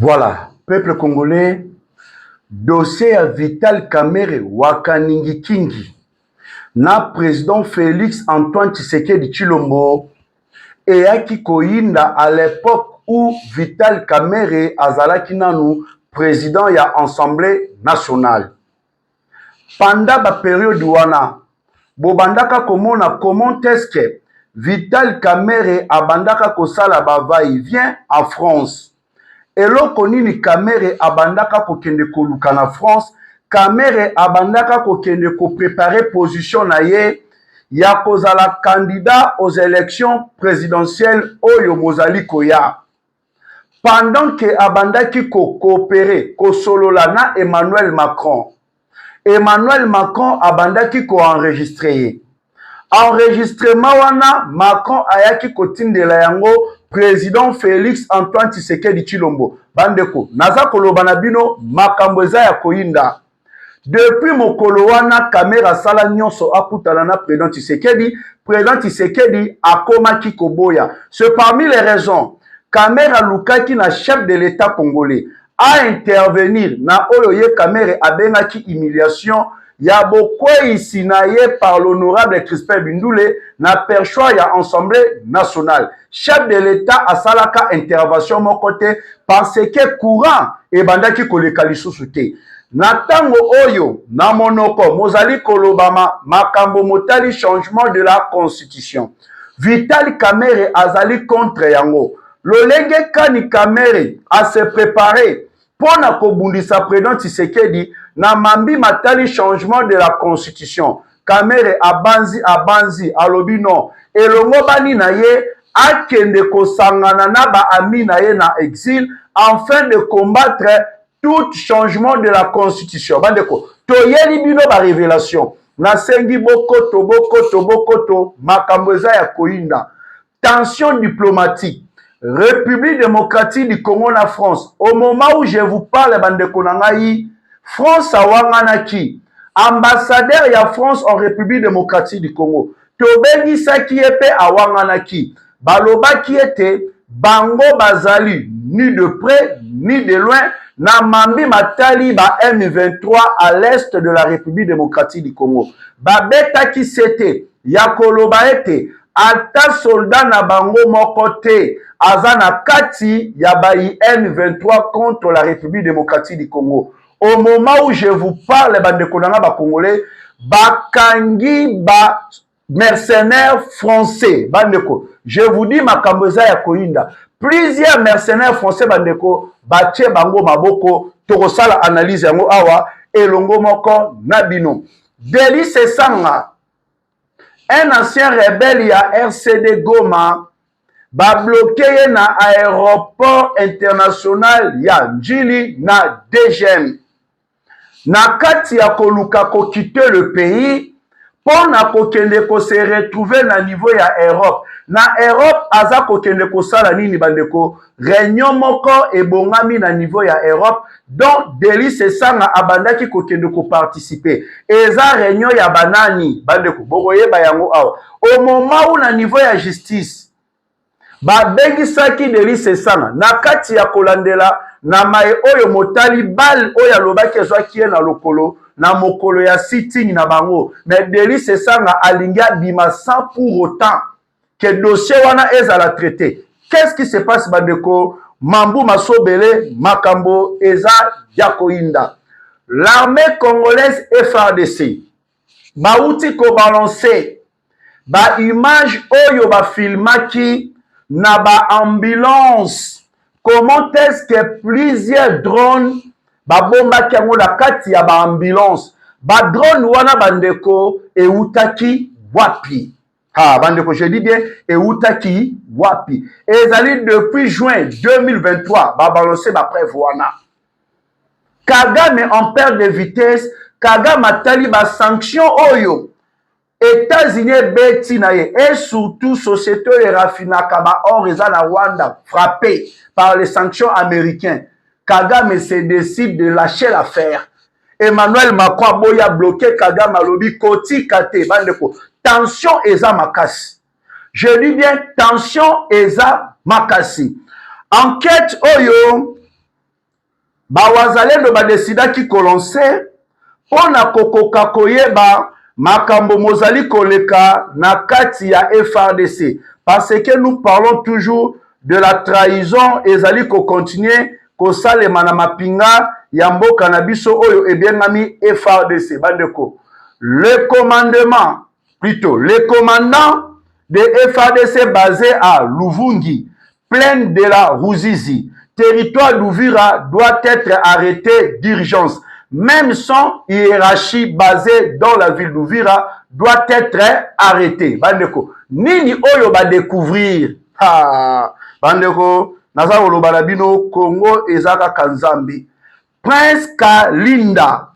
Voilà, peuple congolais, dossier à Vital Kamerhe Wakaningi Kingi na président Félix Antoine Tshisekedi Tshilombo et Aki Koyinda à l'époque où Vital Kamerhe azalaki nanu président ya Assemblée nationale. Pendant la période wana, bobandaka komona comment est-ce que Vital Kamerhe abandaka kosala ba va-et-vient en France. Eloko nini Kamerhe abandaka kokende koluka na France, Kamerhe abandaka kokende ko préparer position na ye ya kozala candidat aux élections présidentielles oyo mozali koya. Pendant que abandaki ko coopérer kosolola na Emmanuel Macron, Emmanuel Macron abandaki ko enregistrer. Enregistrement wana Macron ayaki kotindela yango président Félix Antoine Tshisekedi Tshilombo. Bandeko, naza koloba na bino makambo eza ya koyinda. Depuis mokolo wana Kamerhe sala nyonso akutana na président Tshisekedi akomaki koboya. C'est parmi les raisons Kamerhe alukaki na chef de l'État congolais à intervenir na oyo ye Kamerhe abengaki humiliation ya bokwei na ye par l'honorable Crispin Bindoule na perchoir ya Assemblée nationale. Chef de l'État asalaka intervention moko te parce que courant ebandaki koleka lisusu te. Na tango oyo na monoko mozali kolobama makambo motali changement de la constitution. Vital Kamerhe azali contre yango. Lolenge kani Kamerhe a se préparer pour na kobundisa président Tshisekedi na mambi matali changement de la constitution. Kamerhe abanzi alobi non. Elongo bani na ye akende kosangana na ba ami na ye na exil afin de combattre tout changement de la constitution. Bandeko, toyeli bino ba révélation. Na sengi bokoto makambo eza ya koyinda. Tension diplomatique. République démocratique du Congo na France. Au moment où je vous parle, bandeko na ngai, France awanganaki. Ambassadeur ya France en République démocratique du Congo. Tobengi saki epe awanganaki. Balobaki ete bango bazali ni de près ni de loin na mambi matali ba M23 à l'est de la République démocratique du Congo. Babetaki sete ya koloba ete ata soldat na bango moko te aza na kati ya bayi M23 contre la République démocratique du Congo. Au moment où je vous parle, bandeko nanga ba Congolais, bakangi ba mercenaires français. Bandeko, je vous dis makambo eza ya koyinda. Plusieurs mercenaires français bandeko batie bango maboko tokosala analyse yango awa elongo moko na bino. Delice Sanga, un ancien rebelle ya RCD Goma, ba bloqué na aéroport international ya Njili na DGM. Na kati ya koluka ko quitter le pays pour na kokende ko se retrouver na niveau ya Europe. Na Europe aza kokende ko sala nini bandeko réunion moko ebongami na niveau ya Europe donc Delice Sanga abandaki kokende ko participer. Eza réunion ya banani bandeko bokoyeba yango awa. Au moment où na niveau ya justice babengisaki Delice Sanga na kati ya kolandela na mai oyo motali bal oyo alobaki ezwaki ye na lokolo na mokolo ya sitting na bango. Mais Delice Sanga alingi abima sans pour autant que dossier wana ezala traité. Qu'est-ce qui se passe bandeko? Mambu Masobele makambo eza ya koyinda. L'armée congolaise FARDC bauti ko balancer ba image oyo ba filmaki na ba ambulance. Comment est-ce que plusieurs drones babombaki yango na kati ya ba ambulance? Ba drone wana bandeko eutaki wapi? Ah bandeko, je dis bien eutaki wapi? Ezali depuis juin 2023 ba balancer ba preuve wana. Kagame en perte de vitesse, Kagame atali ba sanction oyo États-Unis beti na ye et surtout société rafinaka ba or eza na Rwanda frappé par les sanctions américaines. Kagame se décide de lâcher l'affaire. Emmanuel Macron boya bloqué Kagame alobi koti kate bandeko. Tension eza makasi. Je dis bien tension eza makasi. Enquête oyo bawazalendo badesida ki kolonse pona kokoka koyeba makambo mozali koleka na kati ya FARDC, parce que nous parlons toujours de la trahison ezali ko continuer kosalema na mapinga ya mboka na biso oyo ebiengami FARDC. Bandeko, le commandement, plutôt le commandant de FARDC basé à Luvungi, plaine de la Ruzizi, territoire d'Uvira, doit être arrêté d'urgence. Même son hiérarchie basée dans la ville d'Uvira doit être arrêtée. Bandeko, nini oyo ba découvrir? Bandeko, naza oloba na bino Congo ezaka kanzambi. Prince Kalinda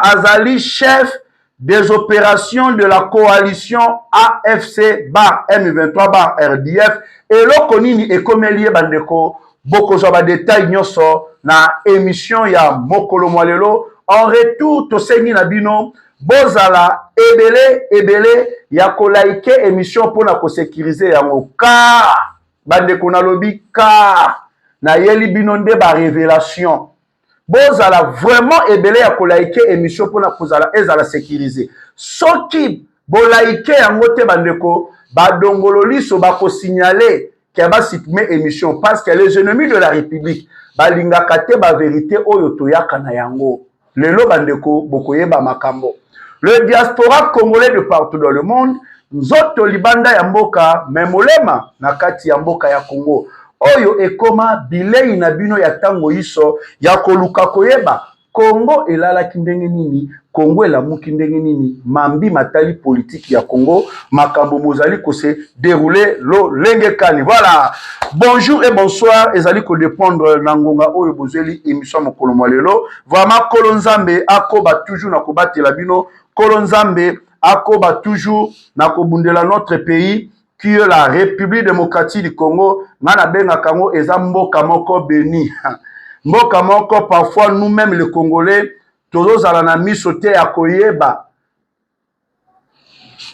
azali chef des opérations de la coalition AFC M23 RDF et lokonini ekomelie bandeko boko zo ba détail nyoso na émission ya mokolo mwalelo. En retour tosengi na bino bozala ebele ya kolaike émission pona ko sécuriser yango ka bandeko na lobi ka na yeli bino nde ba révélation. Bozala vraiment ebele ya kolaike émission pona kozala ezala sécuriser. Soki bolaike yango te bandeko badongololi so ba ko signaler que ba supprimer émission parce que les ennemis de la République balingaka te ba vérité oyo toyaka na yango. Lelo bandeko bokoyeba makambo. Le diaspora congolais de partout dans le monde nzoto libanda ya mboka memolema na kati ya mboka ya Congo oyo ekoma bilei na bino ya tango iso ya koluka koyeba Congo elalaki ndenge nini, Congo elamuki ndenge nini, mambi matali politique ya Congo makambo mozali ko se dérouler lo lengekani. Voilà, bonjour et bonsoir, ezali ko dépendre na ngonga oyo bozeli émission mokolo mwalelo. Vraiment Kolonzambe akoba toujours na kobatela bino, Kolonzambe akoba toujours na kobundela notre pays qui est la République démocratique du Congo. Ngana benga kango eza mboka moko béni. Mboka moko parfois nous-mêmes les Congolais tozozala na miso te ya koyeba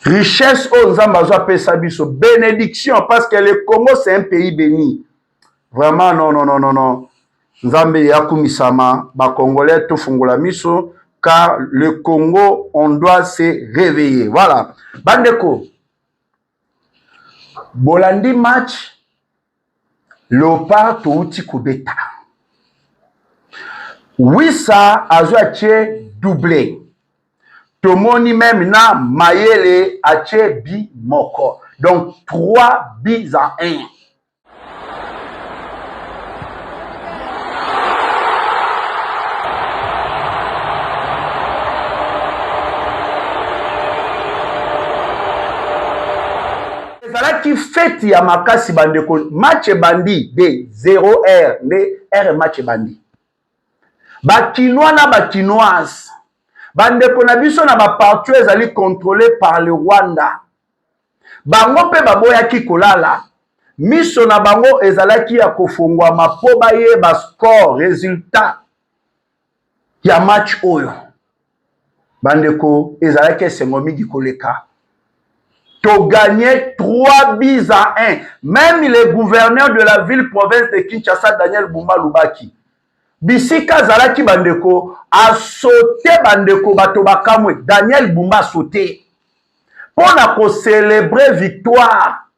richesse o nzamba azwa pesa biso bénédiction parce que le Congo c'est un pays béni. Vraiment non. Nzambe yakumisama ba Congolais tofungola miso car le Congo on doit se réveiller. Voilà. Bandeko bolandi match Léopard touti kubeta. Wissa azoache doublé. Tomoni même na Mayele ache bi moko. Donc 3 buts à 1. Qui fait ya makasi bandeko match bandi de 0-R de R match bandi bakinois na bakinoise bandeko na biso na ba partout ezali contrôlé par le Rwanda bango pe baboya ki kolala miso na bango ezalaki ya kofungwa mapo baye ba score résultat ya match oyo bandeko ezalaki esengo mingi koleka. To gagner 3 buts à 1. Même le gouverneur de la ville-province de Kinshasa, Daniel Bumba Lubaki, Bisika Zalaki Bandeko, a sauté Bandeko Batobakamwe. Daniel Bumba a sauté. Pour célébrer victoire,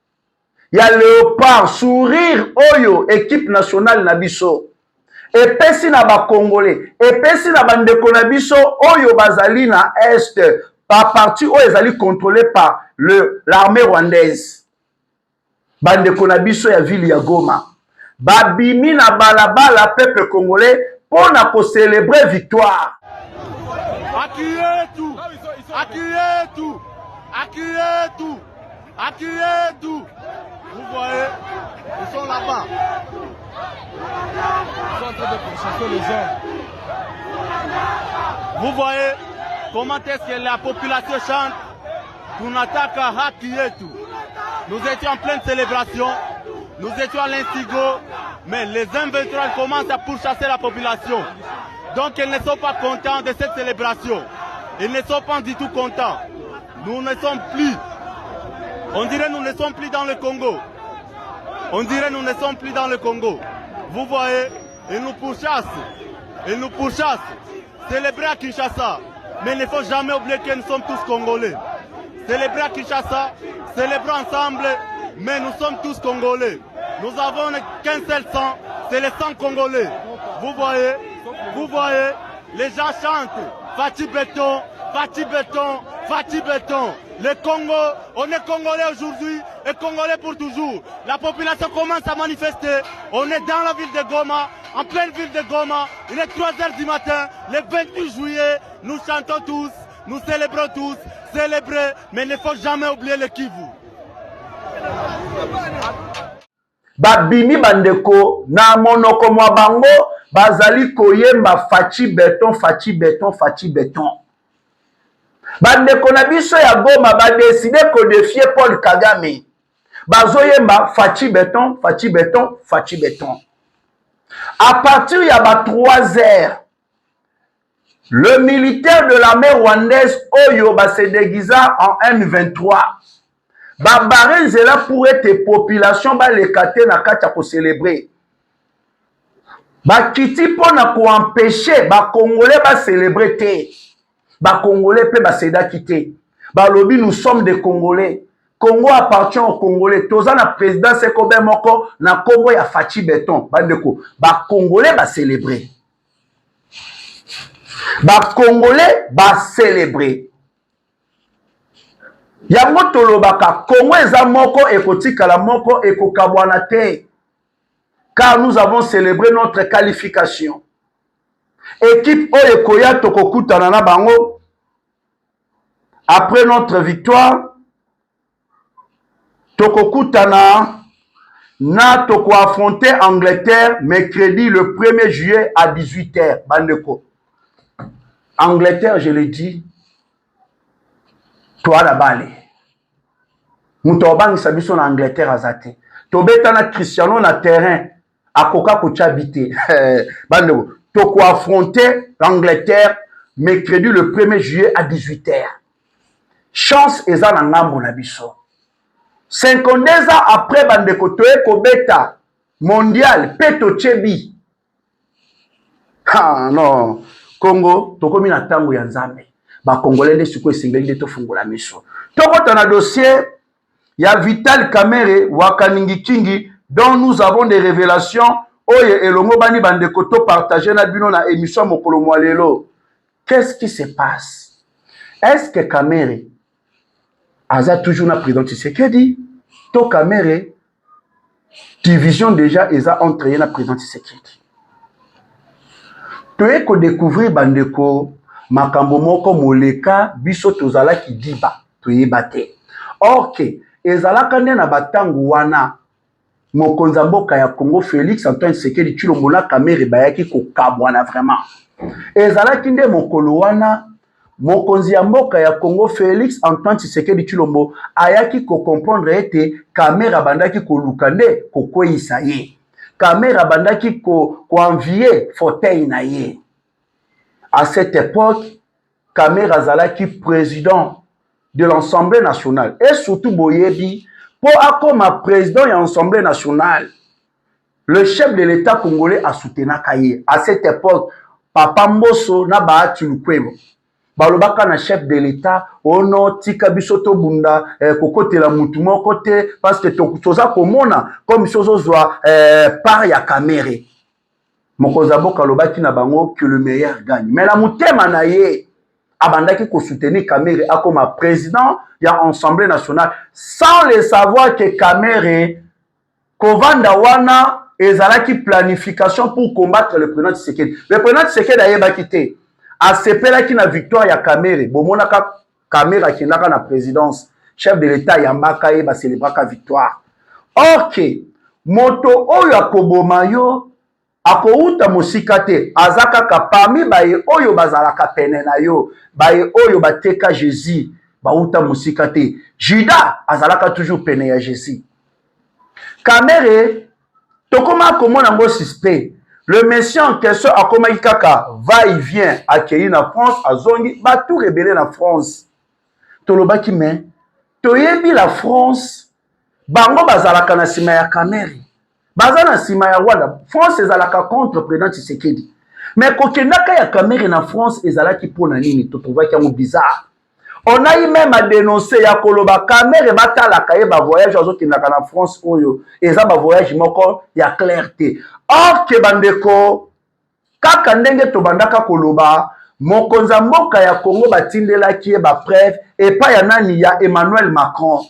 il y a Léopard, sourire, Oyo, équipe nationale Nabiso. Et pesi na ba Congolais, et pesi na Bandeko Nabiso, Oyo Bazali na Est. Par partie où ils allaient contrôler par l'armée rwandaise. Bande konabiso ya ville ya Goma. Babimi na balabala peuple congolais pour na ko célébrer victoire. Accueillez tout. Accueillez tout. Accueillez tout. Accueillez tout. Vous voyez, ils sont là-bas. Ils sont en train de pourchasser les gens. Vous voyez comment est-ce que la population chante Tunataka haki yetu. Nous étions en pleine célébration, nous étions à l'Instigo, mais les M23 commencent à pourchasser la population. Donc ils ne sont pas contents de cette célébration. Ils ne sont pas du tout contents. Nous ne sommes plus. On dirait nous ne sommes plus dans le Congo. On dirait nous ne sommes plus dans le Congo. Vous voyez, Ils nous pourchassent. Ils nous pourchassent. Célébrer à Kinshasa. Mais il ne faut jamais oublier que nous sommes tous Congolais. Célébrer à Kinshasa, célébrer ensemble, mais nous sommes tous Congolais. Nous avons qu'un seul sang, c'est le sang congolais. Vous voyez, les gens chantent. Fati Béton, Fati Béton, Fati Béton. Le Congo, on est Congolais aujourd'hui et Congolais pour toujours. La population commence à manifester. On est dans la ville de Goma, en pleine ville de Goma. Il est 3 h du matin, le 28 juillet. Nous chantons tous, nous célébrons tous. Célébrer, mais il ne faut jamais oublier le Kivu. Babimi bandeko na monoko mwa bango bazali koyemba Fati Béton, Fati Béton, Fati Béton. Bandeko na biso ya Goma ba décider ko défier Paul Kagame. Bazoyemba Fati Béton, Fati Béton, Fati Béton. À partir ya ba 3 h, le militaire de l'armée rwandaise Oyo ba se déguisa en M23. Babaré zela pour être population ba lekate na kati ko célébrer. Ba kiti pona ko empêcher ba Congolais ba célébrer té. Ba Congolais pe ba seda quitter. Ba lobi nous sommes des Congolais. Congo appartient aux Congolais. Toza na président Sekobe moko na Congo ya Fati Béton. Bandeko, ba Congolais ba célébrer. Ba Congolais ba célébrer. Yango tolobaka Congo eza moko ekotikala moko ekokabwana te. Car nous avons célébré notre qualification. Équipe oyo ekoya tokokutana na bango après notre victoire. Tokokutana na toko affronter Angleterre mercredi le 1er juillet à 18 h. Bandeko. Angleterre, je l'ai dit, toi la balle. Moutobangi sabiso na Angleterre azate. Tobeta na Cristiano na terrain akoka ko chabité. Bandeko, toko affronter l'Angleterre mercredi le 1er juillet à 18 h. Chance eza na ngambo na biso. 52 ans après bandeko toye kobeta mondial peto chebi. Ah non, Congo tokomi na tango ya nzambe. Ba Congolais nde siko esengeli nde tofungola miso. Tokota na dossier ya Vital Kamerhe Wakaningi Kingi dont nous avons des révélations. Oye elongo bani bandeko to partager na bino na émission mokolo mwalelo. Qu'est-ce qui se passe? Est-ce que Kamerhe aza toujours na président Tshisekedi? To Kamerhe division déjà eza entre ye na président Tshisekedi. Toye ko découvrir bandeko makambo moko moleka biso tozala ki diba toye bate. Ok, ezalaka nde na batangu wana mokonza mboka ya Congo Félix Antoine Tshisekedi Tshilombo na Kamerhe bayaki ko kabwana vraiment. Ezalaki nde mokolo wana mokonzi ya mboka ya Congo Félix Antoine Tshisekedi Tshilombo ayaki ko comprendre ete Kamerhe abandaki ko luka nde ko kweyisa ye. Kamerhe abandaki ko envier fauteuil na ye. À cette époque, Kamerhe azalaki président de l'Assemblée nationale et surtout boyebi pour akoma président de l'Assemblée nationale. Le chef de l'État congolais a soutenu Kaye. À cette époque, Papa Mboso na Bahati Lukwebo. Balobaka na chef de l'État, ono tika bisoto bunda kokote la mutu moko te parce que toza komona comme sozo zwa par ya Kamerhe. Mokonza boka lobaki na bango que le meilleur gagne. Mais la mutema na ye abandaki ko soutenir Kamerhe akoma président ya Assemblée nationale sans le savoir que Kamerhe kovanda wana ezalaki planification pour combattre le président Tshisekedi. Le président Tshisekedi ayebaki te. Asepelaki na victoire ya Kamerhe. Bomonaka Kamerhe akendaka na présidence. Chef de l'État yambaka ye ba célébraka victoire. Ok, moto oyo akoboma yo akouta mosika te. Azaka ka parmi baye oyo bazalaka pene na yo. Baye oyo bateka Jésus. Bauta mosika te. Judas azalaka toujours pene ya Jésus. Kamerhe tokoma komona ngo suspect. Le monsieur en question a comme kaka va et vient accueillir na France a zongi ba tout rebelle na France. Tolobaki mais toyebi la France bango bazalaka na sima ya Kamerhe. baza na nsima ya Rwanda. France ezalaka contre président Tshisekedi. Mais kokendaka ya Cameroun na France ezalaki pona nini? To trouvaki yango bizarre. On a eu même à dénoncer ya koloba Cameroun batalaka ye ba voyage azokendaka na France oyo eza ba voyage moko ya clarté. Or ke bandeko kaka ndenge to bandaka koloba mokonza mboka ya Congo batindelaki ye ba preuve epa ya nani ya Emmanuel Macron.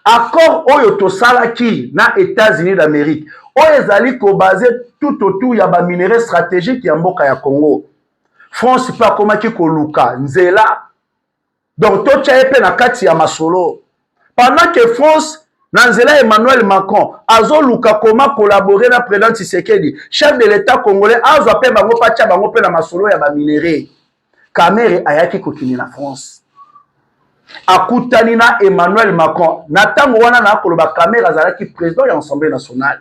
Accord oyo tosalaki na États-Unis d'Amérique oyo ezali ko basé tout autour ya ba minerais stratégiques ya mboka ya Congo. France pa komaki koluka nzela. Donc tocha epe na kati ya masolo. Pendant que France na nzela Emmanuel Macron azoluka koma collaborer na président Tshisekedi, chef de l'État congolais azwa pe bango pacha bango pe na masolo ya ba minerais. Cameroun ayaki kokini na France. Akutani na Emmanuel Macron. Na tango wana na koloba Cameroun azalaki président ya Assemblée nationale.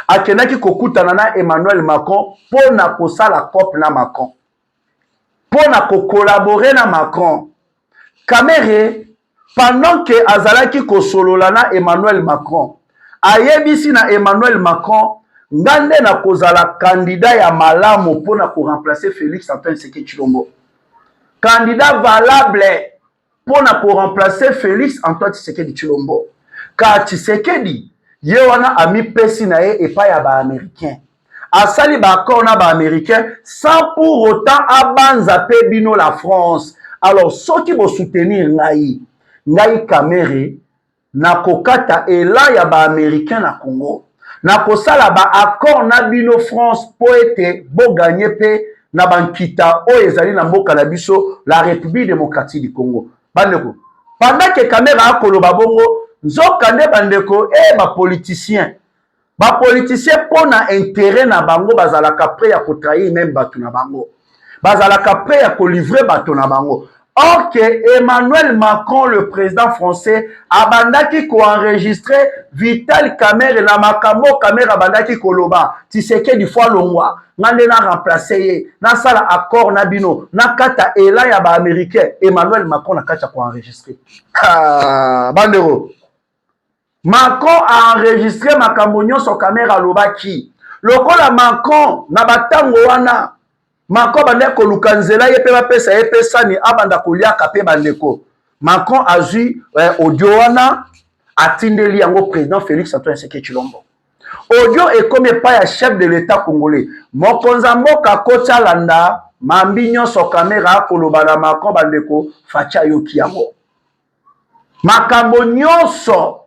Akenaki kokutana na Emmanuel Macron pona kosala COP na Macron. Pona ko collaborer na Macron. Cameroun pendant que azalaki kosolola na Emmanuel Macron ayebisi na Emmanuel Macron ngande na kozala candidat ya malamu pona ko remplacer Félix Antoine Tshisekedi Tshilombo. Candidat valable pona ko remplacer Félix Antoine Tshisekedi Tshilombo. Ka Tshisekedi ye wana ami pesi na ye epa ya ba américain. Asali ba accord na ba américain sans pour autant abanza pe bino la France. Alors soki bo soutenir ngai Cameroun na kokata ela ya ba américain na Congo. Na kosala ba accord na bino France po ete bo gagner pe na bankita o ezali na mboka na biso la République démocratique du Congo. Bandeko, pendant que Cameroun akoloba bongo, nzokande bandeko ba politicien. Ba politicien pona intérêt na bango bazalaka prêt ya ko trahir même batu na bango. Bazalaka prêt ya ko livrer batu na bango. Or que Emmanuel Macron, le président français, abandaki ko enregistrer Vital Kamerhe na makambo Kamerhe abandaki koloba Tshisekedi fois longwa ngande na remplacer ye na sala accord na bino na kata ela ya ba américain. Emmanuel Macron na kata ko enregistrer bandero Macron a enregistré makambo nyonso Kamerhe alobaki lokola Macron na batango wana Macron bandeko luka nzela ye pe bapesa ye pe sani abanda koliaka pe bandeko. Macron a zui audio wana atindeli yango président Félix Antoine Tshisekedi Tshilombo. Audio ekomi pa ya chef de l'État congolais. Mokonza mboka kota landa mambi nyonso Cameroun koloba na Macron bandeko facha yoki yango. Makambo nyonso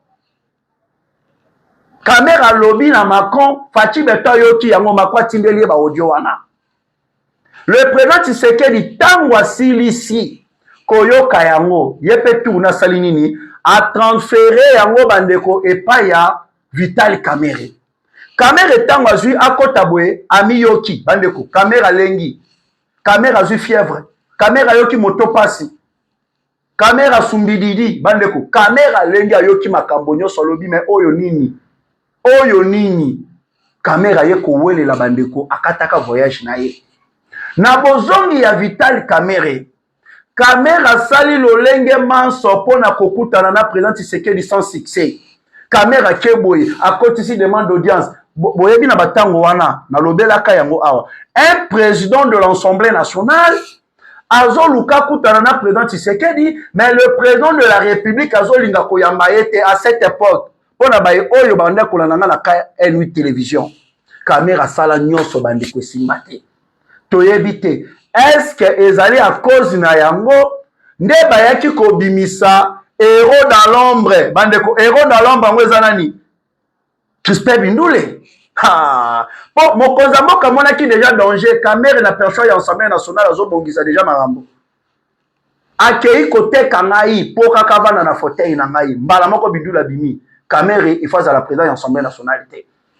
Cameroun lobi na Macron fachi beto yoki yango Macron atindeli ba audio wana. Le président Tshisekedi tango asilisi koyoka yango yepe tourna salinini a transféré yango bandeko epa ya Vital Kamerhe. Kamerhe tango azui akota boye ami yoki bandeko Kamerhe lengi. Kamerhe azui fièvre. Kamerhe yoki motopasi. Kamerhe sumbididi bandeko. Kamerhe lengi ayoki makambo nyonso lobi me oyo nini. Oyo nini. Kamerhe ye kowelela bandeko akataka voyage na ye. Na bozongi ya Vital Kamerhe. Kamerhe asali lolenge manso pona kokutana na président Tshisekedi sans succès. Kamerhe keboye akotisi demande d'audience. Boyebi na batango wana na lobelaka yango awa. Un président de l'Assemblée nationale azoluka kutana na président Tshisekedi, mais le président de la République azolinga koyamba yete à cette époque. Pona baye oyo banda kolanda na ka N8 télévision. Kamerhe asala nyonso bandeko simbate. Toyebite, est-ce que ezali à cause na yango nde bayaki kobimisa héros dans l'ombre bandeko héros dans l'ombre ngo ezanani Crispin Bindule bon mokonza mboka monaki déjà danger Kamerhe na personne ya Assemblée nationale azobongisa déjà marambo akei koteka ngai po kaka vana na fauteuil na ngai mbala moko Bindule abimi Kamerhe il faut à la présidence de l'Assemblée nationale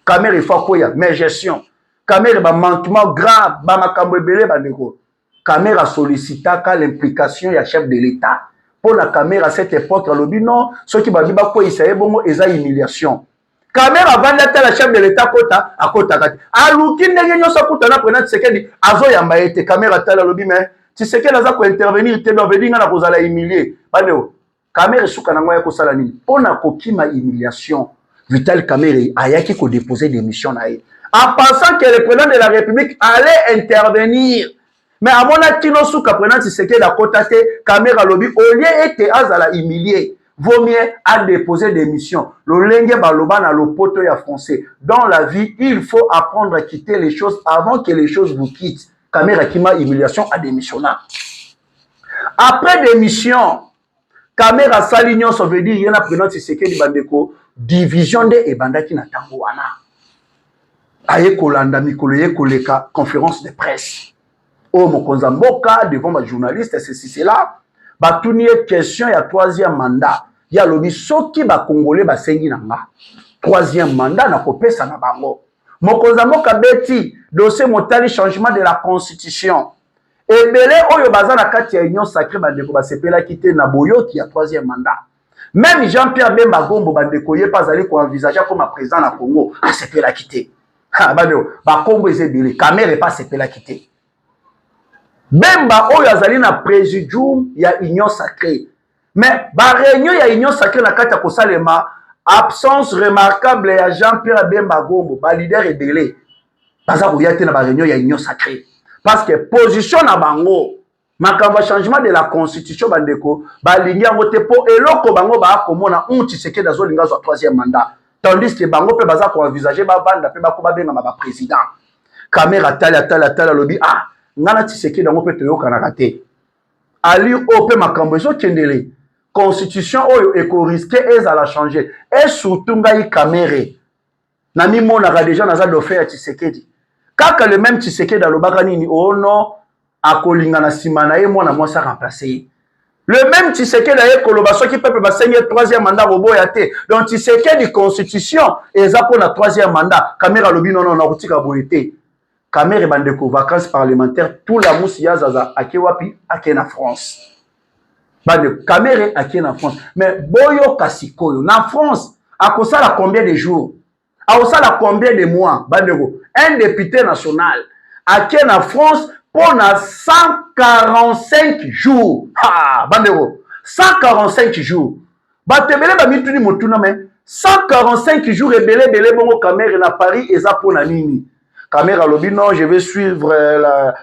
Kamerhe il faut koya mais gestion Kamerhe ba manquement grave ba makambo ebele bandeko. Kamerhe a sollicitaka l'implication ya chef de l'État. Pour la Kamerhe à cette époque alobi non, ceux qui babi ba ko isaye bongo eza humiliation. Kamerhe avant d'être la chef de l'État kota akota kati. Aluki ndenge nyonso kuta na président Tshisekedi azo yamba ete Kamerhe atala alobi mais Tshisekedi aza ko intervenir te do vedinga na kozala humilier. Bandeko Kamerhe suka na ngoya ko sala nini? Pona kokima humiliation. Vital Kamerhe ayaki ko déposer des missions na ye. En pensant que le président de la République allait intervenir. Mais à mon avis, kino souka président Tshisekedi da kotate Kamerhe alobi au lieu ete azala humilié. Vaut mieux à déposer des missions. Le lenge baloba na lopoto ya français. Dans la vie, il faut apprendre à quitter les choses avant que les choses vous quittent. Kamerhe kima humiliation à démissionner. Après démission, Kamerhe sali nyonso veut dire yena président Tshisekedi bandeko division de ebandaki na tango wana. Aye kolanda mikolo ye koleka conférence de presse. Oh mokonza mboka devant ma journaliste ceci cela. Batuni question ya troisième mandat. Ya lobi soki ba congolais ba sengi nanga. Troisième mandat na kopesa na bango. Mokonza mboka beti dossier motali changement de la constitution. Ebele oyo baza na kati ya union sacrée bandeko ba sepela kité na boyoki ya troisième mandat. Même Jean-Pierre Bemba Gombo bandeko ye pas allé ko envisager comme président na Congo a sepela kité. Ha bado ba Congo ezebele Kamerhe pas sepela kité. Bemba oyo azali na présidium ya union sacrée. Mais ba réunion ya union sacrée na kati ya kosalema absence remarquable ya Jean-Pierre Bemba Gombo ba leader ebele. Baza ko yate na ba réunion ya union sacrée. Parce que position na bango makambo changement de la constitution bandeko balingi yango te po eloko bango ba komona Tshisekedi azolinga zo troisième mandat. Tandis que bango pe baza ko envisager ba banda pe ba ko ba benga ba président. Kamerhe atala lobi ah ngana Tshisekedi yango pe toyoka na raté. Ali ope makambo zo kendele. Constitution oyo eko risquer ezala changer. Et surtout ngai Kamerhe na mi mona ga déjà naza dauphin ya Tshisekedi. Kaka le même Tshisekedi alobaka nini oh non akolinga na sima na ye mwana mwasa remplacer. Le même Tshisekedi aye koloba soki peuple ba sengi troisième mandat roboya te. Donc Tshisekedi constitution eza pour na troisième mandat. Kamerhe alobi non na kotika boyete. Kamerhe bandeko vacances parlementaires tout la musi ya zaza ake wapi ake na France. Bandeko Kamerhe ake na France. Mais boyo kasikoyo na France akosala combien de jours? Akosala combien de mois? Bandeko un député national ake na France pour 145 jours. Ha, bandeko, 145 jours. Batebele ba mituni motuna mais 145 jours ebele bongo Kamerhe na Paris eza pour na nini? Kamerhe alobi non, je vais suivre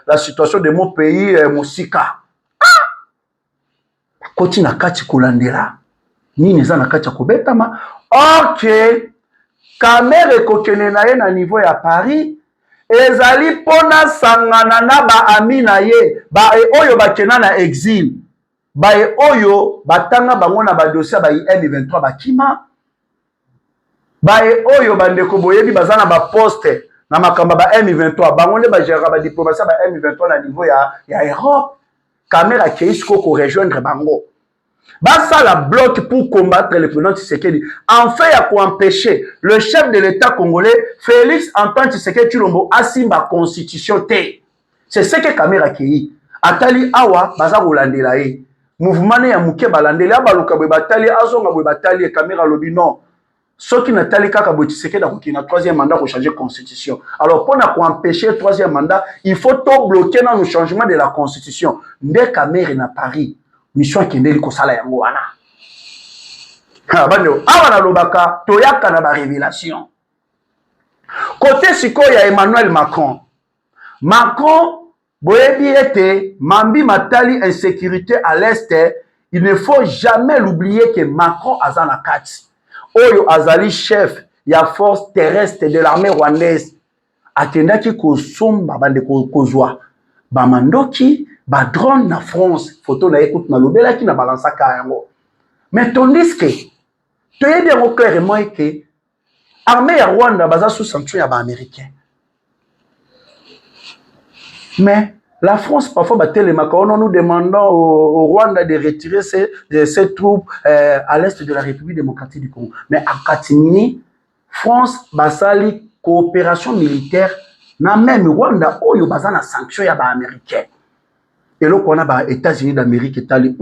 la situation de mon pays Mosika. Ah! Koti na kati kolandela. Nini eza na kati kobetama? OK. Kamerhe kokene na ye na niveau ya Paris. Ezali pona sangana na ba ami na ye ba oyo bakena na exil ba oyo batanga bango na ba dossier ba M23 bakima ba oyo bandeko boyebi bazana ba poste na makamba ba M23 bango ne ba gérera ba diplomatie ba M23 na niveau ya Europe. Kamerhe akeisko ko rejoindre bango basa la bloc pour combattre le président Tshisekedi. Enfin, il y a pour empêcher le chef de l'État congolais, Félix Antoine Tshisekedi Tshilombo, asimba constitution T. C'est ce que Kamerhe a créé. Atali awa, baza rolandela e. Mouvement ne ya muke balandela, baluka bwe batali, azonga bwe batali, et Kamerhe alobi non. Ce qui n'a tali kaka bwe Tshisekedi a na troisième mandat pour changer constitution. Alors, pour empêcher le troisième mandat, il faut tout bloquer dans le changement de la constitution. Nde Kamerhe na Paris. Mission kendeli kosala yango wana. Ha bando awana lobaka toyaka na ba révélation. Côté sikoyo ya Emmanuel Macron. Macron boyebi ete mambi matali insécurité à l'est, il ne faut jamais l'oublier que Macron azana kati. Oyo azali chef ya force terrestre de l'armée rwandaise. Akendaki kosomba bande kozwa ba mandoki ba drone na France photo na écoute na lobela ki na balansa ka yango. Mais tandis que tu es bien clairement que armée ya Rwanda baza sous sanction ya ba américain. Mais la France parfois ba telemaka nous demandons au Rwanda de retirer ses troupes à l'est de la République démocratique du Congo. Mais à Katimini, France basali coopération militaire na même Rwanda oyo baza na sanction ya ba américain. Et là, on a les États-Unis d'Amérique et tali.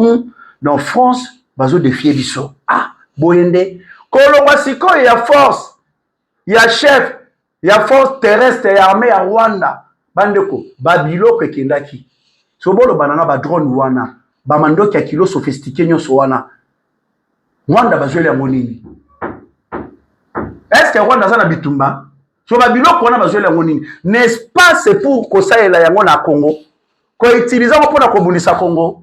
Dans France, bazo défier biso. Ah, boyende. Kolonga siko ya force, ya chef, ya force terrestre et armée à Rwanda. Bandeko, babilo pekendaki. Sobolo banana ba drone wana, ba mandoki ya kilo sophistiqué nyoso wana. Rwanda bazwele ya monini. Est-ce que Rwanda za na bitumba? So ba biloko wana bazwela yango nini? N'est-ce pas c'est pour kosalela yango na Congo? Ko utiliser ngo pona kobundisa Congo.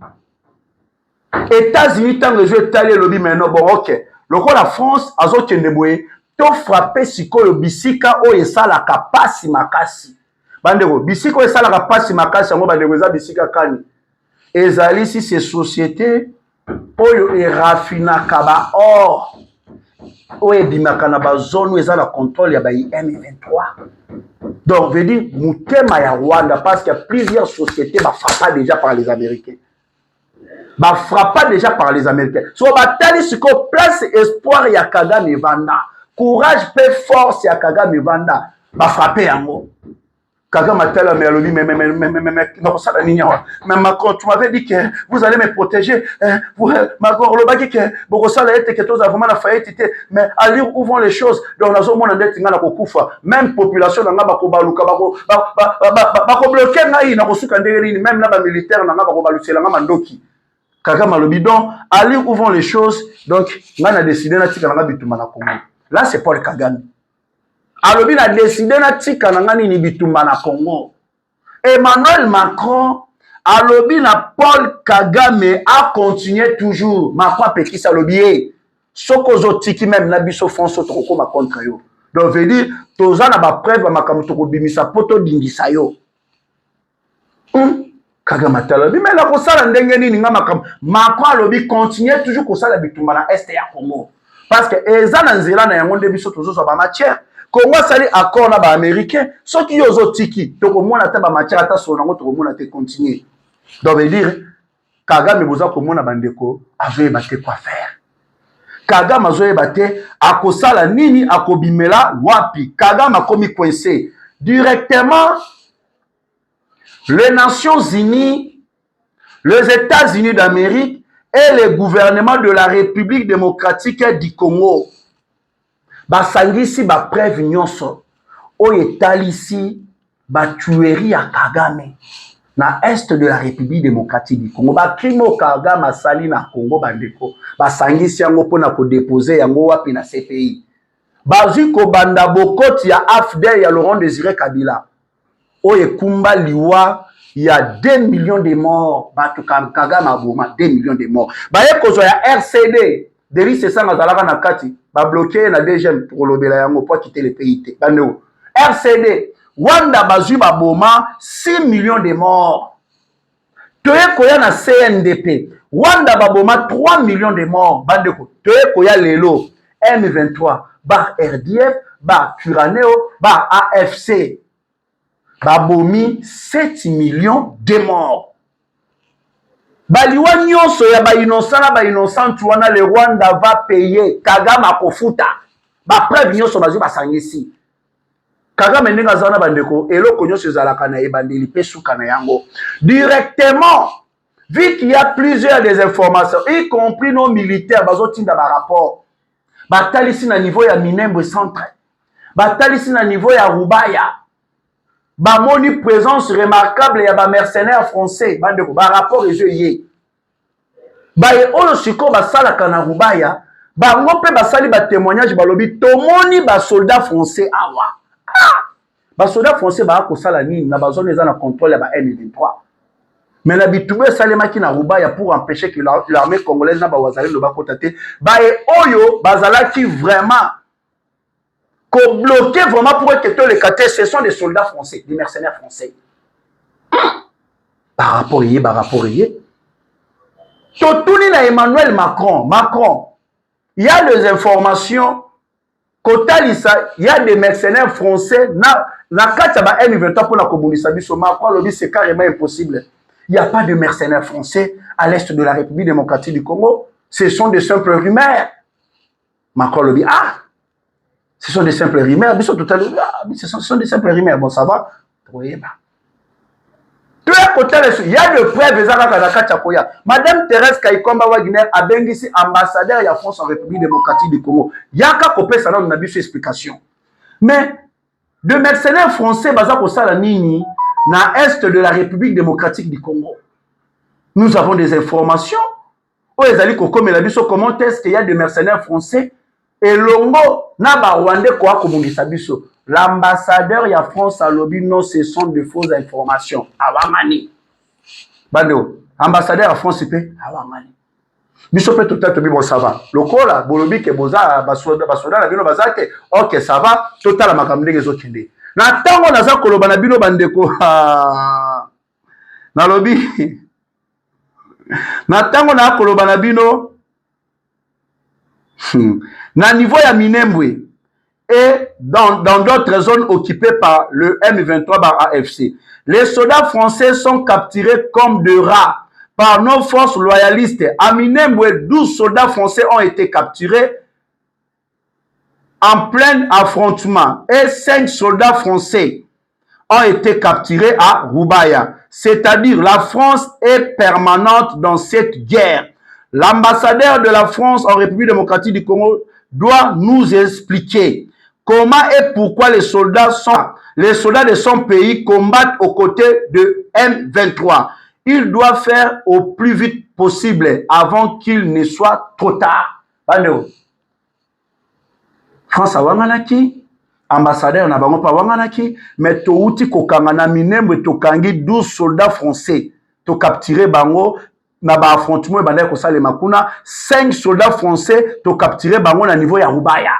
États-Unis tango ezo etali lobi maintenant bon OK. Loko la France azokende boye to frapper sikoyo bisika o esala kapasi makasi. Bandeko bisika o esala kapasi makasi yango bandeko eza bisika kani. Ezali si ces sociétés oyo erafinaka ba or oyo ebimaka na bazone oyo eza na contrôle ya ba M23. Donc veut dire mutema ya Rwanda parce qu'il y a plusieurs sociétés bafrappa déjà par les Américains. Bafrappa déjà par les Américains. So batali siko place espoir ya Kagame Vanda. Courage pe force ya Kagame Vanda. Bafrappe yango. Kagame atala mais alobi mais non ça la ligne. Mais Macron tu m'avais dit que vous allez me protéger. Vous Macron le baki que boko sala ete que tous vraiment la faillite mais à lire où vont les choses donc la zone monde ndeti ngana kokufa même population nga bako baluka bako bloquer ngai na kosuka ndenge même na ba militaire nga bako balusela nga mandoki. Kagame alobi donc à lire où vont les choses donc ngana décider na tika nga bituma na Congo. Là c'est Paul Kagame. Alobi na décidé na tika na ngani ni bitumba na Congo. Emmanuel Macron alobi na Paul Kagame a continué toujours. Macron pekisa alobi soko zotiki même na biso François toko ma contre yo. Donc veut dire toza na ba preuve makambo toko bimisa poto dingisa yo. Kagame talobi mais la kosala ndenge nini nga makambo. Macron alobi continuer toujours kosala bitumba na est ya Congo. Parce que eza na nzela na yango nde biso tozo ba matière. Congo sali accord na ba américain soki yozo tiki toko mona ta ba matière ata so nango toko mona te continuer. Donc veut dire Kagame boza ko mona bandeko azoye baté quoi faire. Kagame azoye baté akosala nini akobimela wapi. Kagame akomi coincé directement les Nations Unies, les États-Unis d'Amérique et le gouvernement de la République démocratique du Congo. Basangisi ba preuve nyonso oyo etalisi ba tuerie ya Kagame na est de la République démocratique du Congo. Ba crime Kagame asali na Congo bandeko basangisi yango pona ko déposer yango wapi na CPI. Bazi ko banda bokoti ya AFDEL ya Laurent Désiré Kabila oyo kumba liwa il y a 2 millions de morts bato Kagame aboma 2 millions de morts. Baye kozo ya RCD Delis c'est ça ngazalaka na kati ba bloquer na DGM pour lobela yango pour quitter le pays te. Bano RCD Wanda bazui ba boma 6 millions de morts. Toye koya na CNDP Wanda ba boma 3 millions de morts. Bandeko toye koya lelo M23 ba RDF ba Turaneo ba AFC ba bomi 7 millions de morts. Baliwa nyonso ya ba innocent na ba innocent wana le Rwanda va payer. Kagame akofuta ba preuve nyonso bazu basangisi. Kagame ndinga zana bandeko eloko nyonso ezalaka na ebandeli pe suka na yango directement vu qu'il y a plusieurs des informations y compris nos militaires bazotinda ba rapport batalisi na niveau ya Minembwe centre batalisi na niveau ya Rubaya bamoni présence remarquable ya ba mercenaires français bandeko ba rapport ezoye baye oyo siko basalaka na Rubaya bango pe basali ba témoignage balobi tomoni ba soldats français awa ba soldats français ba kosala nini na ba zone eza na contrôle ya ba M23 mais la bitube salemaki na Rubaya pour empêcher que l'armée congolaise na ba wazalendo ba kotate baye oyo bazalaki vraiment qu'on bloquait vraiment pour que tous les quartiers, ce sont des soldats français, des mercenaires français. Par rapport à Totouni na Emmanuel Macron, il y a des informations, il y a des mercenaires français, na kataba M23 pour la Kobundisa biso, Macron lobby c'est carrément impossible. Il n'y a pas de mercenaires français à l'est de la République démocratique du Congo. Ce sont des simples rumeurs. Macron lobby, ce sont des simples rumeurs. Ce sont des simples rumeurs. Bon, ça va. Il y a de preuves. Madame Thérèse Kaikomba Wagner a bien ici ambassadeur de la France en République démocratique du Congo. Il y a qu'à copier ça, on a vu cette explication. Mais de mercenaires français, na est de la République démocratique du Congo. Nous avons des informations. Comment est-ce qu'il y a des mercenaires français elongo na ba Rwandais ko akobungisa biso. L'ambassadeur ya France a lobby non, ce sont de fausses informations. Awangani. Bando, ambassadeur ya France pe awangani. Biso pe tout à bon ça va. Lokola bolobi ke boza basoda na bino bazate. OK, ça va. Total makamde ke zokende. Na tango naza koloba na bino bandeko. Na lobby. Na tango na koloba na bino. Na niveau ya Minembwe et dans d'autres zones occupées par le M23 par AFC. Les soldats français sont capturés comme de rats par nos forces loyalistes. À Minembwe, 12 soldats français ont été capturés en plein affrontement et 5 soldats français ont été capturés à Rubaya. C'est-à-dire la France est permanente dans cette guerre. L'ambassadeur de la France en République démocratique du Congo doit nous expliquer comment et pourquoi les soldats de son pays combattent aux côtés de M23. Il doit faire au plus vite possible avant qu'il ne soit trop tard. France a wanganaki, ambassadeur na bango pa wanganaki, mais to uti kokanga na Minembwe to kangi 12 soldats français to capturer bango na ba affrontement bandai ko sale makuna 5 soldats français to capturer bango na niveau ya Rubaya.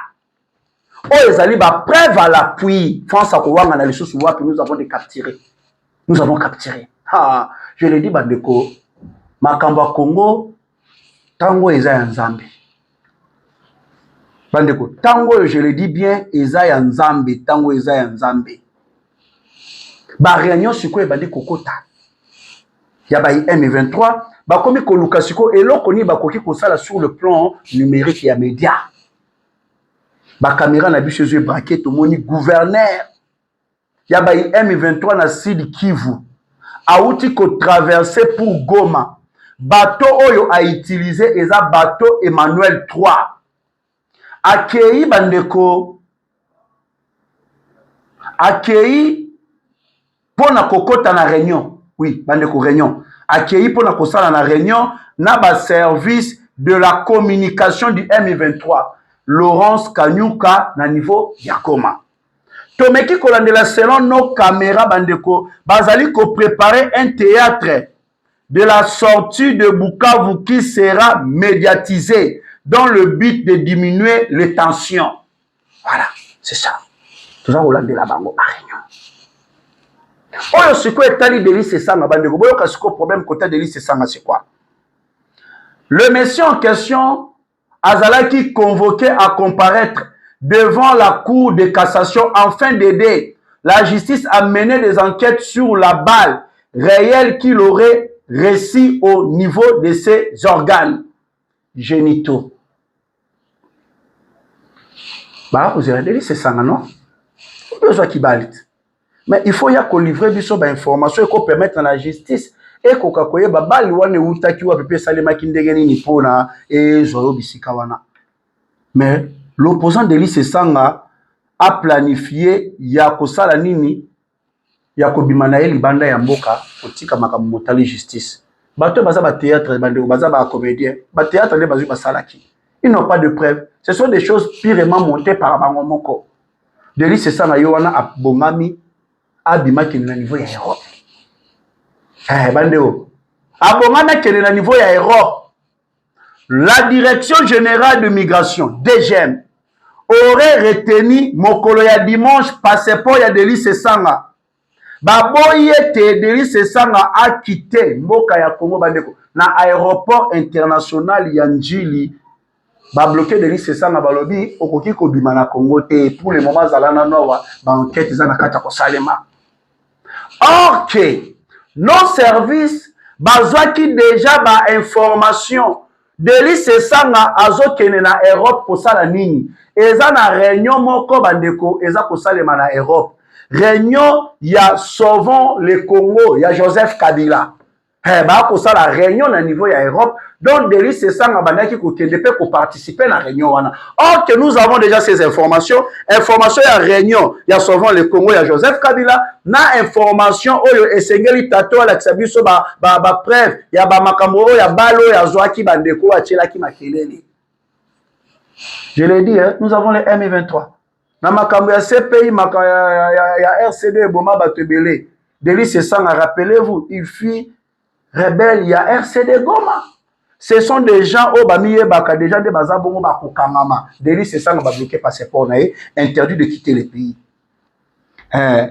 Oh ezali ba preuve à l'appui. France a ko wangana les choses wapi nous avons capturé. Nous avons capturé. Ah, je l'ai dit bandeko, makambo Congo tango eza ya Nzambe. Bandeko, tango je le dis bien, eza ya Nzambe, tango eza ya Nzambe. Ba réunion siko ebandi kokota. Ya ba M23, ba komi koluka siko eloko ni ba koki kosala sur le plan numérique ya média. Ba caméra na biso zo braqué to moni gouverneur. Ya ba M23 na Sud Kivu. Auti ko traverser pour Goma. Bateau oyo a utilisé eza bateau Emmanuel 3. Akei bandeko, akei pona kokota na réunion. Oui, bandeko réunion. Akei pona kosala na réunion na ba service de la communication du M23. Laurence Kanyuka na niveau Yakoma. Tomeki kolandela selon nos caméras bandeko, bazali ko préparer un théâtre de la sortie de Bukavu qui sera médiatisé dans le but de diminuer les tensions. Voilà, c'est ça. Tout ça, on l'a dit là-bas, à réunion. Oh, ce que est allé délice, c'est ça, ma bande de gobo, parce que le problème côté délice, c'est ça, c'est quoi? Le monsieur en question, Azalaki convoqué à comparaître devant la cour de cassation afin d'aider la justice à mener des enquêtes sur la balle réelle qu'il aurait reçue au niveau de ses organes génitaux. Bah, vous avez dit c'est ça, non? Besoin qui balit. Mais il faut y avoir livrer du soba information et qu'on permette à la justice et qu'on kakoye babali wane utaki wa pepe salema kindegeni ni pona et zoyo bisikawana. Mais l'opposant de l'I Sanga a planifié ya kosala nini ya kobimana ye libanda ya mboka otika makambo motali justice. Bato baza ba théâtre bande baza ba comédien. Ba théâtre les bazu basalaki. Ils n'ont pas de preuves. Ce sont des choses purement montées par Bangomoko. Delis c'est ça na yowana abomami abimaki na niveau ya Europe. Bandeo. Abomami ki na niveau ya Europe. La direction générale de migration DGM aurait retenu mokolo ya dimanche passeport ya Delis Sanga. Baboye te Delis Sanga a quitté mboka ya Congo bandeko na aéroport international ya Njili. Ba bloqué Delis Sanga balobi okoki ko bimana Congo te pour le moment zalana nowa ba enquête za na kata ko salema. Or que nos services bazwaki déjà ba information Delis Sanga azokene na Europe ko sala nini eza na réunion moko bandeko eza ko salema na Europe réunion ya Sauvons le Congo ya Joseph Kabila. Ba ko sala réunion na niveau ya Europe donc Delis Sanga bandaki ko kende pe ko participer na réunion wana. Or que nous avons déjà ces informations ya réunion ya Sauvons le Congo ya Joseph Kabila na information oyo esengeli tato ala kisabiso ba preuve ya ba makambo ya balo ya zwaki bandeko achelaki makelele. Je l'ai dit, hein, nous avons les M23. Dans ma ya CPI, ya RCD, Boma Batebele. Délice Sanga, rappelez-vous, il fit rebelle, il y a RCD Goma. Ce sont des gens au Bamiye Baka, des gens de Bazabongo Bakokangama. Délice Sanga va bloquer passeport, interdit de quitter le pays.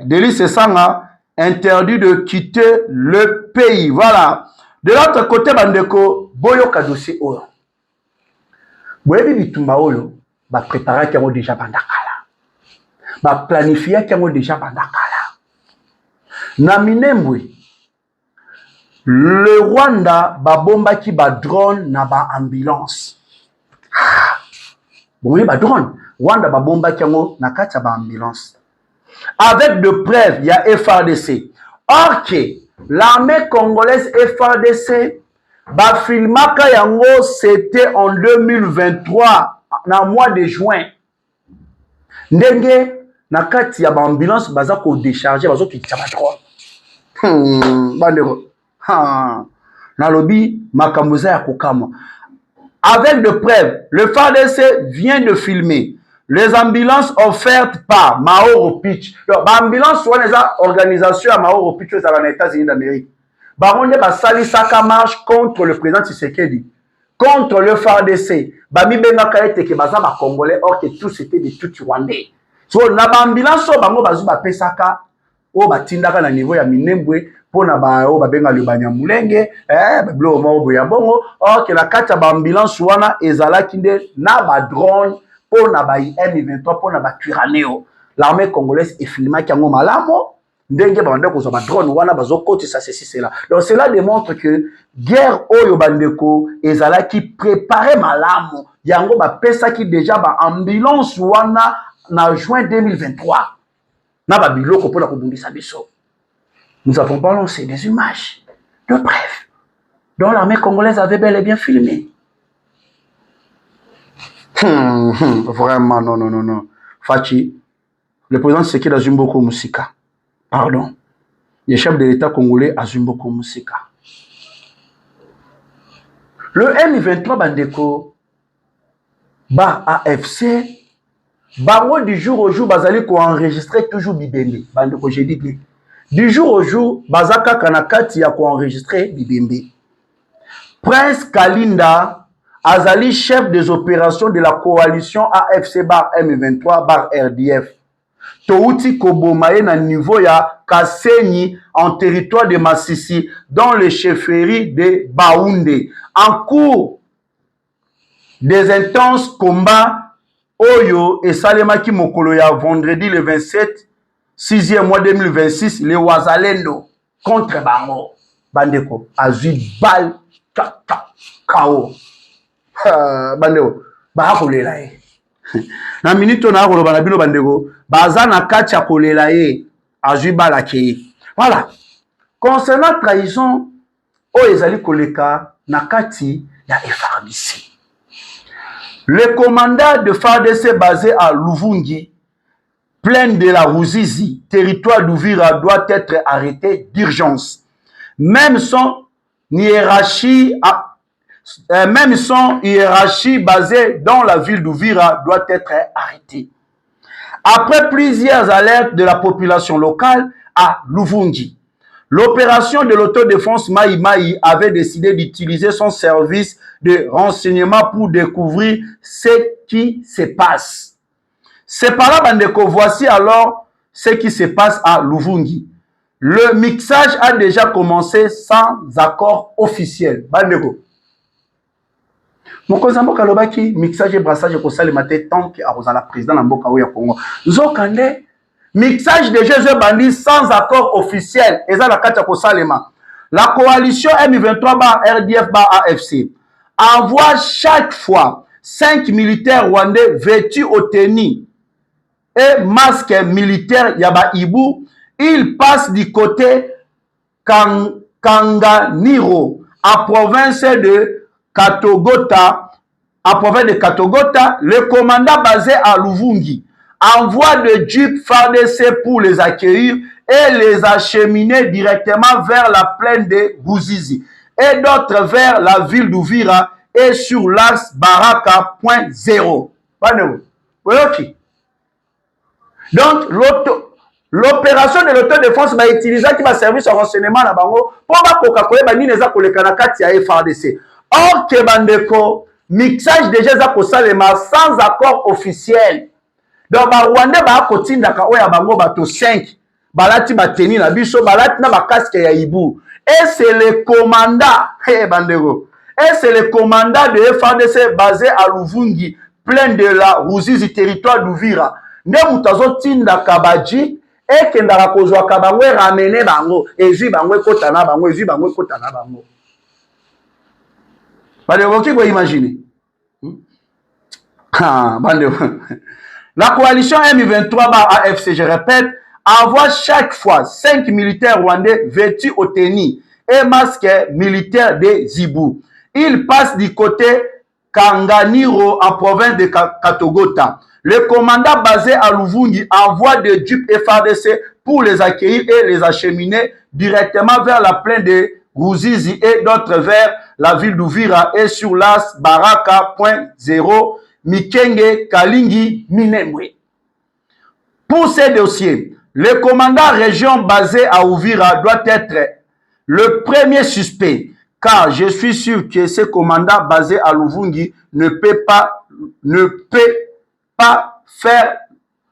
Délice Sanga, interdit de quitter le pays. Voilà. De l'autre côté, Bandeko, Boyo Kadosi Oyo. Boyebi Bitumba Oyo, ba préparer qui ont déjà bandakala. Ba planifier qui ont déjà bandakala. Na Minembwe, le Rwanda ba bomba ki ba drone na ba ambulance. Bon, ba drone. Rwanda ba bomba ki na kati ba ambulance. Avec de preuves, il y a FARDC. Or que l'armée congolaise FARDC ba filmaka yango c'était en 2023 na mois de juin. Ndenge na kati ya ba ambulance baza ko décharger bazo ki ba drone. Bandeko. Nalobi makambuza ya kokama. Avec de preuves, le FARDC vient de filmer les ambulances offertes par Maoro Pitch. L'ambulance soit une organisation à Maoro Pitch aux États-Unis d'Amérique. Baronde Basali Saka marche contre le président Tshisekedi, contre le FARDC. Bami Benga Kaete ke baza ba Congolais, or que tous c'était des tout Rwandais. So na ambulance bango bazu ba pesaka o batindaka na niveau ya Minembwe pona ba o babenga le Banyamulenge bablo mo ya bongo or que la kati ba ambulance wana ezalaki nde na ba drone pona ba M23 pona ba Turaneo. L'armée congolaise est filmée qui yango malamo ndenge bande ko ba drone wana bazokotisa ceci cela. Donc cela démontre que guerre oyo bandeko ezalaki préparé malamo yango ba pesa ki déjà ba ambulance wana na juin 2023. Na ba biloko pona ko bundisa biso. Nous avons balancé des images de preuve dont l'armée congolaise avait bel et bien filmé. Vraiment, non. Fachi, le président Tshisekedi a Zumboko Musika. Pardon. Le chef de l'État congolais a Zumboko Musika. Le M23 Bandeko, Bar AFC, Baro du jour au jour, Bazali ko enregistrer toujours Bibembe. Bandeko, j'ai dit bien. Du jour au jour, Bazaka Kanakati a enregistré Bibembe. Prince Kalinda, Azali, chef des opérations de la coalition AFC bar M23 bar RDF. Touti Kobomaye na niveau ya Kasenyi en territoire de Massissi dans les chefferies de Baoundé. En cours des intenses combats, Oyo et Salemaki Mokoloya vendredi le 27 6e mois 2026, le Wazalendo contre Bango. Bandeko, Azui Bal, Kao. Bandeko, Bahakolela ye. Na minute on a kolobana bino bandeko, Bazana Kacha kolela ye, Azui Bal akeye. Voilà. Concernant trahison, Oyezali Koleka, Nakati, ya FARDC. Le commandant de FARDC basé à Luvungi, plaine de la Ruzizi, territoire d'Ouvira, doit être arrêté d'urgence. Même son hiérarchie basée dans la ville d'Ouvira doit être arrêtée. Après plusieurs alertes de la population locale à Luvungi, l'opération de l'autodéfense Maï Maï avait décidé d'utiliser son service de renseignement pour découvrir ce qui se passe. C'est par là, Bandeko, voici alors ce qui se passe à Luvungi. Le mixage a déjà commencé sans accord officiel. Bandeko. Mokozambo Kalobaki, mixage et brassage et kosale maté tant que Arosala président Namboka Oya Congo. Zokande, mixage de Jésus Bandi sans accord officiel. Et ça la kacha kosalema. La coalition M23 bar RDF bar AFC envoie chaque fois 5 militaires rwandais vêtus au tennis et masque militaire Yaba Ibu, il passe du côté Kanganiro, à province de Katogota. Le commandant basé à Luvungi envoie de jeeps FARDC pour les accueillir et les acheminer directement vers la plaine de Ruzizi et d'autres vers la ville d'Ouvira et sur l'axe Baraka.0. Banero. Oyoki. Donc, l'opération de l'autodéfense va utiliser qui va servir son renseignement na bango pour ba kokakoye ba nini eza kolekana kati ya FARDC. Or que bandeko mixage déjà eza kosalema sans accord officiel. Donc ba Rwanda ba kotindaka oya bango bato 5 balati bateni na biso balati na ba casque ya Ibu. Et c'est le commandant, bandeko. Et c'est le commandant de FARDC basé à Luvungi, plein de la Ruzizi territoire d'Uvira. Nde mutazo tinda kabaji et kendaka kozwa kabango ramener bango ezwi bango ekota na bango ezwi bango ekota na bango. Bandeko ki ko imaginer. La coalition M23 AFC, je répète, envoie chaque fois 5 militaires rwandais vêtus au tennis et masques militaires de Zibou. Ils passent du côté Kanganiro en province de Katogota. Le commandant basé à Luvungi envoie des jeeps FARDC pour les accueillir et les acheminer directement vers la plaine de Ruzizi et d'autres vers la ville d'Uvira et sur l'as Baraka.0 Mikenge Kalingi Minembwe. Pour ces dossiers, le commandant région basé à Uvira doit être le premier suspect, car je suis sûr que ce commandant basé à Luvungi ne peut pas faire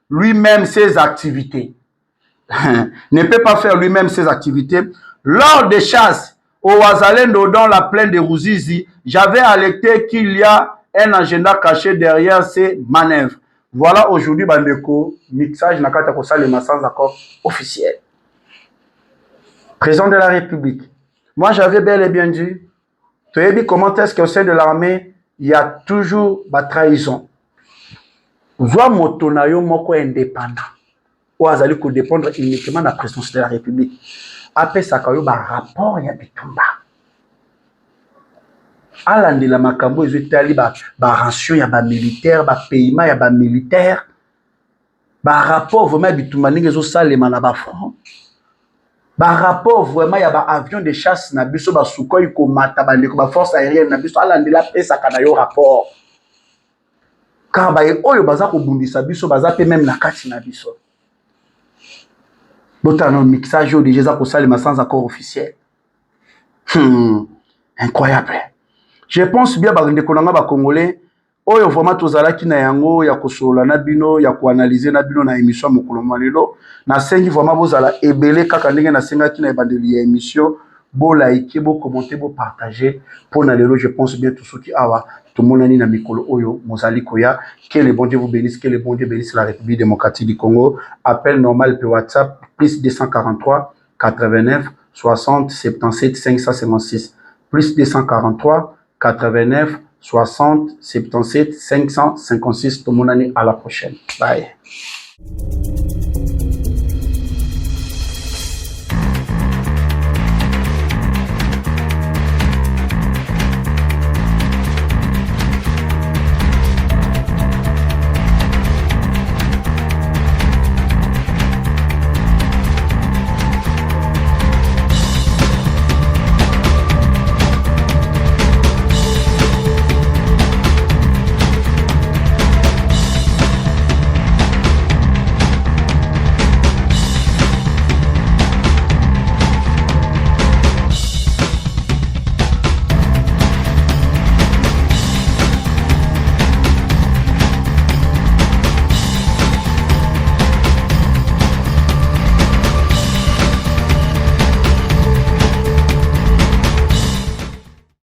lui-même ses activités. Ne peut pas faire lui-même ses activités. Lors des chasses au Wazalendo dans la plaine de Ruzizi, j'avais alerté qu'il y a un agenda caché derrière ces manœuvres. Voilà aujourd'hui, bandeko, mixage nakata kosalema sans accord officiel. Président de la République, moi j'avais bel et bien dit, tu as dit comment est-ce qu'au sein de l'armée, il y a toujours la trahison. Zwa motonayo moko indépendant, ou azali ko dépendre uniquement de la présidence de la République. Après ça, il y a un rapport ya bitumba. Alandi la makambo ezotali ba rançon ya ba militaire, ba paiement ya ba militaire, ba rapport vraiment bitumba ndenge zo salema na ba front. Ba rapport vraiment ya ba avion de chasse na biso ba Sukhoi ko mata ba ndeko ba force aérienne na biso alandi la pesa kana yo rapport. Car ba oyo baza ko bundisa biso baza pe même na kati na biso. Botano mixage au déjà za ko salema sans accord officiel. Incroyable. Je pense bien que les Congolais, oyo vraiment tozalaki na yango ya kosola na bino ya koanalyser na bino na émission mokolo malelo na sengi vraiment bozala ebele kaka ndenge na sengaki na ebandeli ya émission bo like bo commenter bo partager pour na lelo. Je pense bien tout ce qui awa tout le monde na mikolo oyo mozali koya. Que le bon Dieu vous bénisse, que le bon Dieu bénisse la République démocratique du Congo. Appel normal per WhatsApp plus 243 89 60 77 556 plus 243 89 60 77 556. Tout le monde à la prochaine. Bye.